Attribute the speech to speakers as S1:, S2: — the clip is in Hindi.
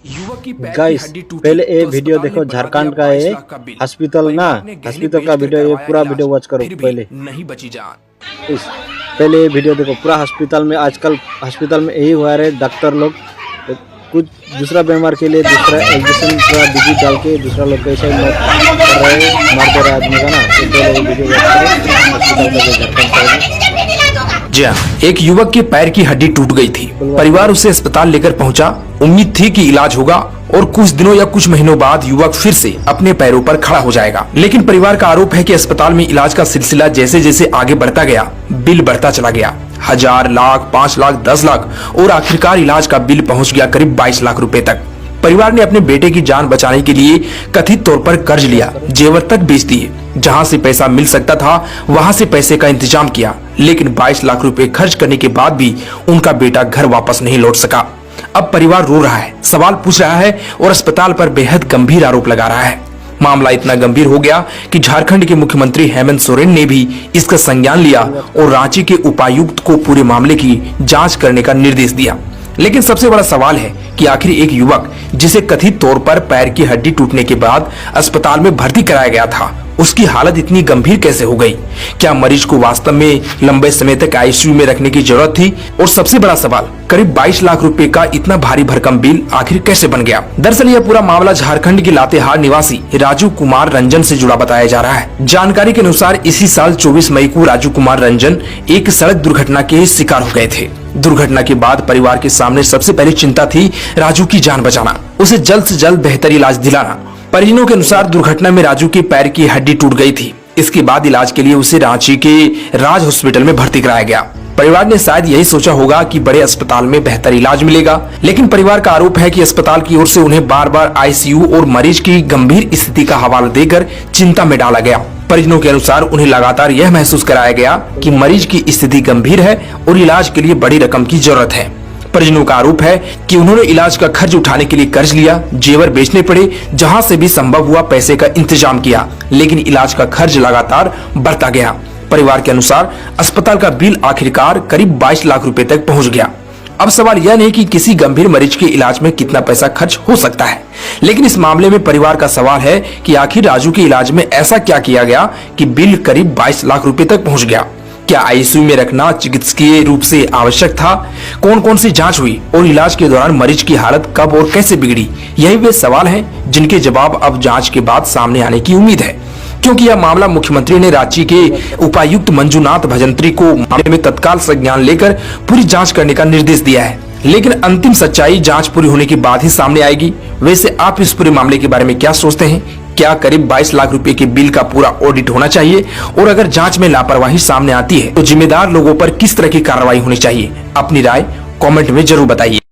S1: गाइस पहले ये वीडियो देखो, झारखंड का ये हॉस्पिटल ना, हॉस्पिटल का वीडियो, ये पूरा वीडियो वॉच करो। पहले नहीं बची जान। पहले ये वीडियो देखो, पूरा हॉस्पिटल में आजकल हॉस्पिटल में यही हुआ है, डॉक्टर लोग कुछ दूसरा बीमार के लिए दूसरा इंजेक्शन पूरा डिजीज डाल के दूसरा लोग कैसे कर रहे हैं, मार दे रहे आदमी का ना। तो पहले ये वीडियो वॉच करो हॉस्पिटल का।
S2: जी हाँ, एक युवक के पैर की हड्डी टूट गई थी। परिवार उसे अस्पताल लेकर पहुंचा। उम्मीद थी कि इलाज होगा और कुछ दिनों या कुछ महीनों बाद युवक फिर से अपने पैरों पर खड़ा हो जाएगा। लेकिन परिवार का आरोप है कि अस्पताल में इलाज का सिलसिला जैसे जैसे आगे बढ़ता गया, बिल बढ़ता चला गया। 1000, लाख, 5 लाख, 10 लाख और आखिरकार इलाज का बिल पहुँच गया करीब 22 लाख रुपए तक। परिवार ने अपने बेटे की जान बचाने के लिए कथित तौर पर कर्ज लिया, जेवर तक बेच दिए। जहां से पैसा मिल सकता था वहां से पैसे का इंतजाम किया, लेकिन 22 लाख रुपए खर्च करने के बाद भी उनका बेटा घर वापस नहीं लौट सका। अब परिवार रो रहा है, सवाल पूछ रहा है और अस्पताल पर बेहद गंभीर आरोप लगा रहा है। मामला इतना गंभीर हो गया कि झारखंड के मुख्यमंत्री हेमंत सोरेन ने भी इसका संज्ञान लिया और रांची के उपायुक्त को पूरे मामले की जांच करने का निर्देश दिया। लेकिन सबसे बड़ा सवाल है कि आखिर एक युवक जिसे कथित तौर पर पैर की हड्डी टूटने के बाद अस्पताल में भर्ती कराया गया था, उसकी हालत इतनी गंभीर कैसे हो गई? क्या मरीज को वास्तव में लंबे समय तक आईसीयू में रखने की जरूरत थी? और सबसे बड़ा सवाल, करीब 22 लाख रुपए का इतना भारी भरकम बिल आखिर कैसे बन गया? दरअसल यह पूरा मामला झारखंड के लातेहार निवासी राजू कुमार रंजन से जुड़ा बताया जा रहा है। जानकारी के अनुसार इसी साल 24 मई को राजू कुमार रंजन एक सड़क दुर्घटना के शिकार हो गए थे। दुर्घटना के बाद परिवार के सामने सबसे पहली चिंता थी राजू की जान बचाना, उसे जल्द से जल्द बेहतर इलाज दिलाना। परिजनों के अनुसार दुर्घटना में राजू के पैर की हड्डी टूट गई थी। इसके बाद इलाज के लिए उसे रांची के राज हॉस्पिटल में भर्ती कराया गया। परिवार ने शायद यही सोचा होगा कि बड़े अस्पताल में बेहतर इलाज मिलेगा, लेकिन परिवार का आरोप है कि अस्पताल की ओर से उन्हें बार बार आईसीयू और मरीज की गंभीर स्थिति का हवाला देकर चिंता में डाला गया। परिजनों के अनुसार उन्हें लगातार यह महसूस कराया गया कि मरीज की स्थिति गंभीर है और इलाज के लिए बड़ी रकम की जरूरत है। परिजनों का आरोप है कि उन्होंने इलाज का खर्च उठाने के लिए कर्ज लिया, जेवर बेचने पड़े, जहां से भी संभव हुआ पैसे का इंतजाम किया, लेकिन इलाज का खर्च लगातार बढ़ता गया। परिवार के अनुसार अस्पताल का बिल आखिरकार करीब 22 लाख रुपए तक पहुंच गया। अब सवाल यह नहीं कि किसी गंभीर मरीज के इलाज में कितना पैसा खर्च हो सकता है, लेकिन इस मामले में परिवार का सवाल है कि आखिर राजू के इलाज में ऐसा क्या किया गया कि बिल करीब 22 लाख रुपए तक पहुंच गया? क्या आईसीयू में रखना चिकित्सकीय रूप से आवश्यक था? कौन कौन सी जांच हुई और इलाज के दौरान मरीज की हालत कब और कैसे बिगड़ी? यही वे सवाल हैं जिनके जवाब अब जांच के बाद सामने आने की उम्मीद है, क्योंकि यह मामला मुख्यमंत्री ने रांची के उपायुक्त मंजुनाथ भजंत्री को मामले में तत्काल संज्ञान लेकर पूरी जांच करने का निर्देश दिया है। लेकिन अंतिम सच्चाई जांच पूरी होने के बाद ही सामने आएगी। वैसे आप इस पूरे मामले के बारे में क्या सोचते हैं? क्या करीब 22 लाख रुपए के बिल का पूरा ऑडिट होना चाहिए? और अगर जांच में लापरवाही सामने आती है तो जिम्मेदार लोगों पर किस तरह की कार्रवाई होनी चाहिए? अपनी राय कमेंट में जरूर बताइए।